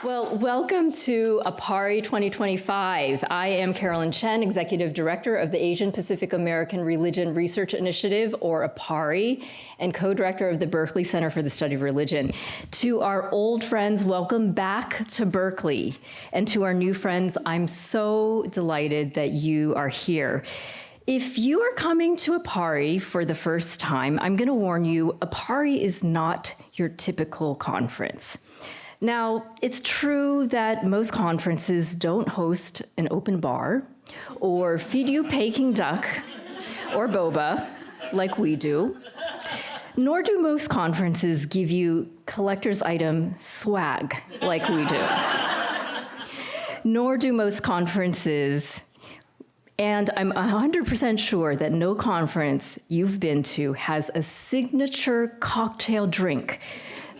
Well, welcome to APARRI 2025. I am Carolyn Chen, Executive Director of the Asian Pacific American Religion Research Initiative, or APARRI, and co-director of the Berkeley Center for the Study of Religion. To our old friends, welcome back to Berkeley. And to our new friends, I'm so delighted that you are here. If you are coming to APARRI for the first time, I'm going to warn you, APARRI is not your typical conference. Now, it's true that most conferences don't host an open bar or feed you Peking duck or boba like we do, nor do most conferences give you collector's item swag like we do. Nor do most conferences, and I'm 100% sure that no conference you've been to has a signature cocktail drink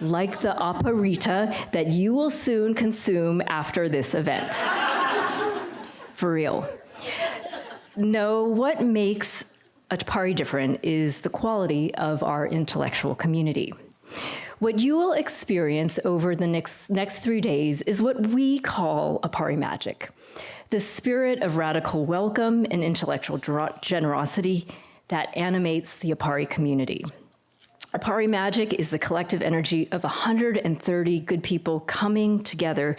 like the APARRI that you will soon consume after this event. For real. No, what makes APARRI different is the quality of our intellectual community. What you will experience over the next 3 days is what we call APARRI magic, the spirit of radical welcome and intellectual generosity that animates the APARRI community. APARRI magic is the collective energy of 130 good people coming together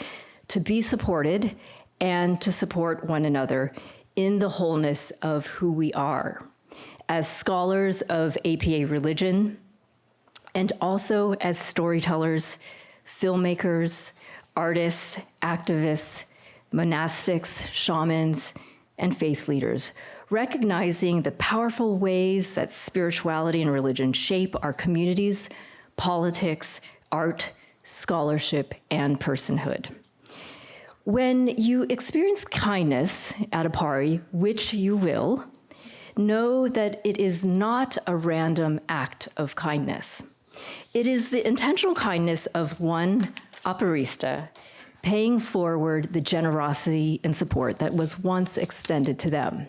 to be supported and to support one another in the wholeness of who we are as scholars of APA religion, and also as storytellers, filmmakers, artists, activists, monastics, shamans, and faith leaders, recognizing the powerful ways that spirituality and religion shape our communities, politics, art, scholarship, and personhood. When you experience kindness at APARRI, which you will, know that it is not a random act of kindness. It is the intentional kindness of one APARRista paying forward the generosity and support that was once extended to them.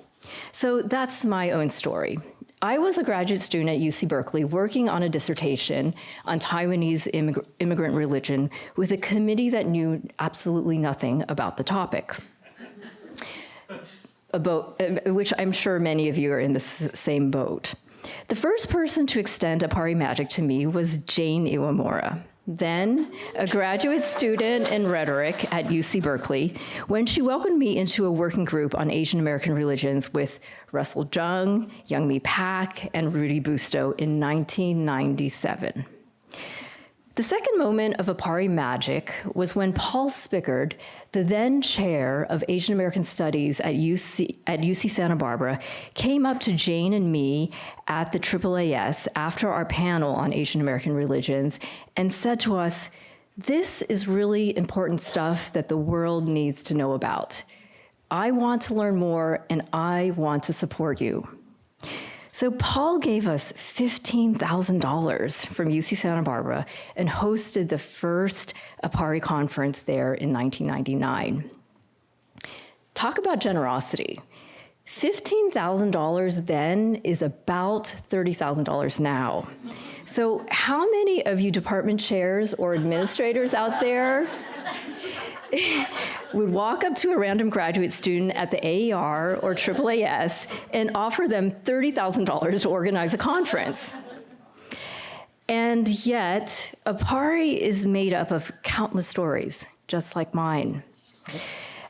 So that's my own story. I was a graduate student at UC Berkeley working on a dissertation on Taiwanese immigrant religion with a committee that knew absolutely nothing about the topic, which I'm sure many of you are in the same boat. The first person to extend APARRI magic to me was Jane Iwamura, then a graduate student in rhetoric at UC Berkeley, when she welcomed me into a working group on Asian American religions with Russell Jung, Youngmi Pak, and Rudy Busto in 1997. The second moment of APARRI magic was when Paul Spickard, the then chair of Asian American Studies at UC Santa Barbara, came up to Jane and me at the AAAS after our panel on Asian American religions and said to us, "This is really important stuff that the world needs to know about. I want to learn more and I want to support you." So Paul gave us $15,000 from UC Santa Barbara and hosted the first APARRI conference there in 1999. Talk about generosity. $15,000 then is about $30,000 now. So how many of you department chairs or administrators out there would walk up to a random graduate student at the AER or AAAS and offer them $30,000 to organize a conference? And yet, APARRI is made up of countless stories, just like mine.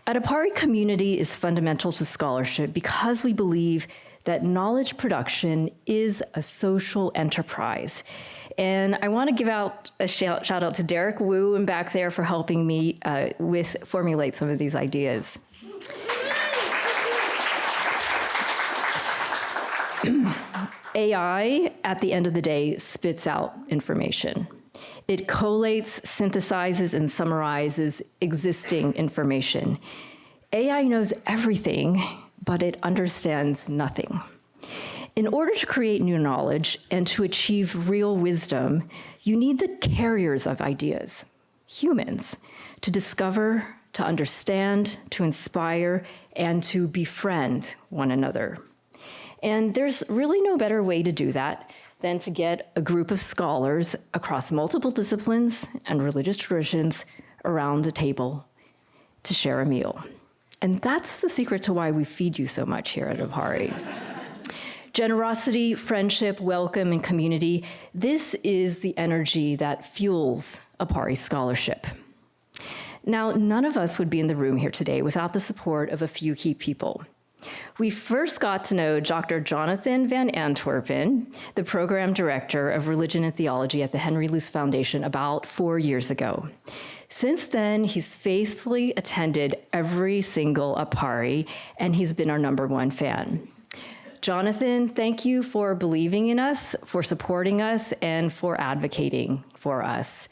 At APARRI, community is fundamental to scholarship because we believe that knowledge production is a social enterprise. And I want to give out a shout out to Derek Wu and back there for helping me formulate some of these ideas. AI, at the end of the day, spits out information. It collates, synthesizes, and summarizes existing information. AI knows everything, but it understands nothing. In order to create new knowledge and to achieve real wisdom, you need the carriers of ideas, humans, to discover, to understand, to inspire, and to befriend one another. And there's really no better way to do that than to get a group of scholars across multiple disciplines and religious traditions around a table to share a meal. And that's the secret to why we feed you so much here at APARRI. Generosity, friendship, welcome, and community, this is the energy that fuels APARRI scholarship. Now, none of us would be in the room here today without the support of a few key people. We first got to know Dr. Jonathan Van Antwerpen, the program director of religion and theology at the Henry Luce Foundation, about 4 years ago. Since then, he's faithfully attended every single APARRI, and he's been our #1 fan. Jonathan, thank you for believing in us, for supporting us, and for advocating for us.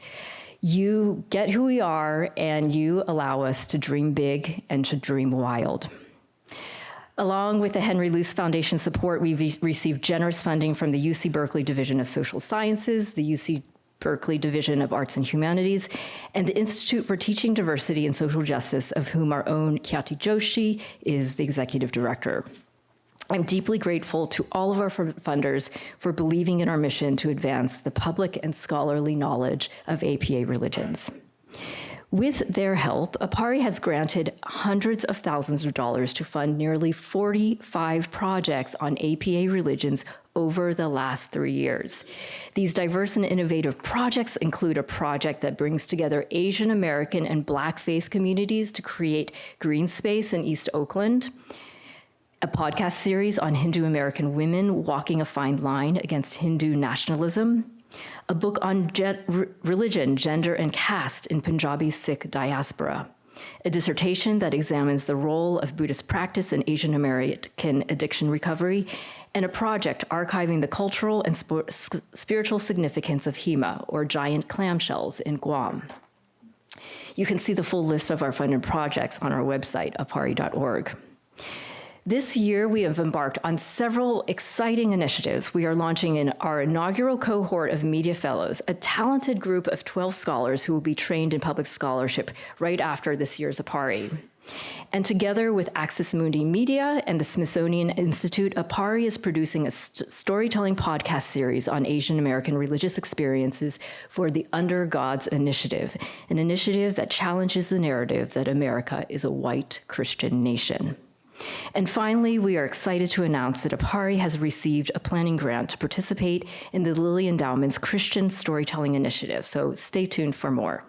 You get who we are, and you allow us to dream big and to dream wild. Along with the Henry Luce Foundation support, we've received generous funding from the UC Berkeley Division of Social Sciences, the UC Berkeley Division of Arts and Humanities, and the Institute for Teaching Diversity and Social Justice, of whom our own Khyati Joshi is the executive director. I'm deeply grateful to all of our funders for believing in our mission to advance the public and scholarly knowledge of APA religions. With their help, APARRI has granted hundreds of thousands of dollars to fund nearly 45 projects on APA religions over the last 3 years. These diverse and innovative projects include a project that brings together Asian American and Black faith communities to create green space in East Oakland, a podcast series on Hindu American women walking a fine line against Hindu nationalism, a book on religion, gender, and caste in Punjabi Sikh diaspora, a dissertation that examines the role of Buddhist practice in Asian American addiction recovery, and a project archiving the cultural and spiritual significance of Hema, or giant clamshells, in Guam. You can see the full list of our funded projects on our website, aparri.org. This year, we have embarked on several exciting initiatives. We are launching our inaugural cohort of Media Fellows, a talented group of 12 scholars who will be trained in public scholarship right after this year's APARRI. And together with Access Mundi Media and the Smithsonian Institute, APARRI is producing a storytelling podcast series on Asian American religious experiences for the Under God's Initiative, an initiative that challenges the narrative that America is a white Christian nation. And finally, we are excited to announce that APARRI has received a planning grant to participate in the Lilly Endowment's Christian Storytelling Initiative, so stay tuned for more.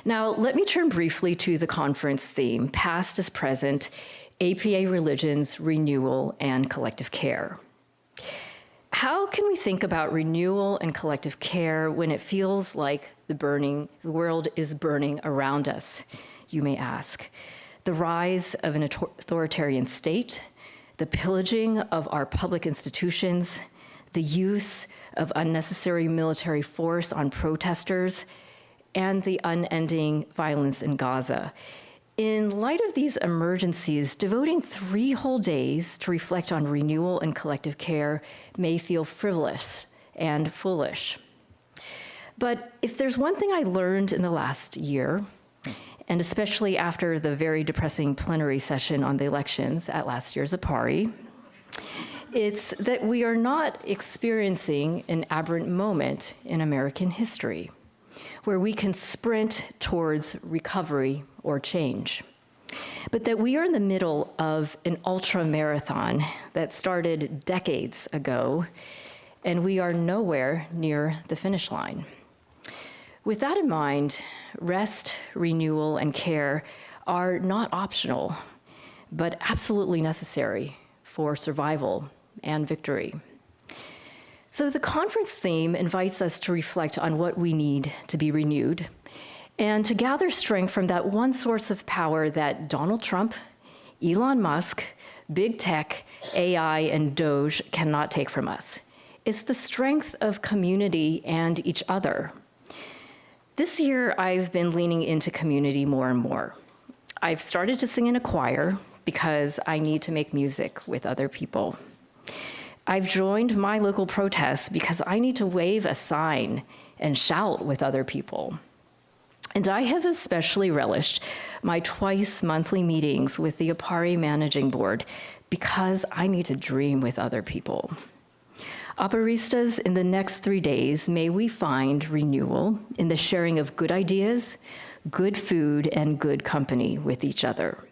Now, let me turn briefly to the conference theme, Past as Present, APA Religions, Renewal, and Collective Care. How can we think about renewal and collective care when it feels like the world is burning around us, you may ask? The rise of an authoritarian state, the pillaging of our public institutions, the use of unnecessary military force on protesters, and the unending violence in Gaza. In light of these emergencies, devoting 3 whole days to reflect on renewal and collective care may feel frivolous and foolish. But if there's one thing I learned in the last year, and especially after the very depressing plenary session on the elections at last year's APARRI, it's that we are not experiencing an aberrant moment in American history where we can sprint towards recovery or change, but that we are in the middle of an ultra-marathon that started decades ago, and we are nowhere near the finish line. With that in mind, rest, renewal, and care are not optional, but absolutely necessary for survival and victory. So the conference theme invites us to reflect on what we need to be renewed and to gather strength from that one source of power that Donald Trump, Elon Musk, big tech, AI, and Doge cannot take from us. It's the strength of community and each other. This year, I've been leaning into community more and more. I've started to sing in a choir because I need to make music with other people. I've joined my local protests because I need to wave a sign and shout with other people. And I have especially relished my twice-monthly meetings with the APARRI Managing Board because I need to dream with other people. APARRistas, in the next 3 days, may we find renewal in the sharing of good ideas, good food, and good company with each other.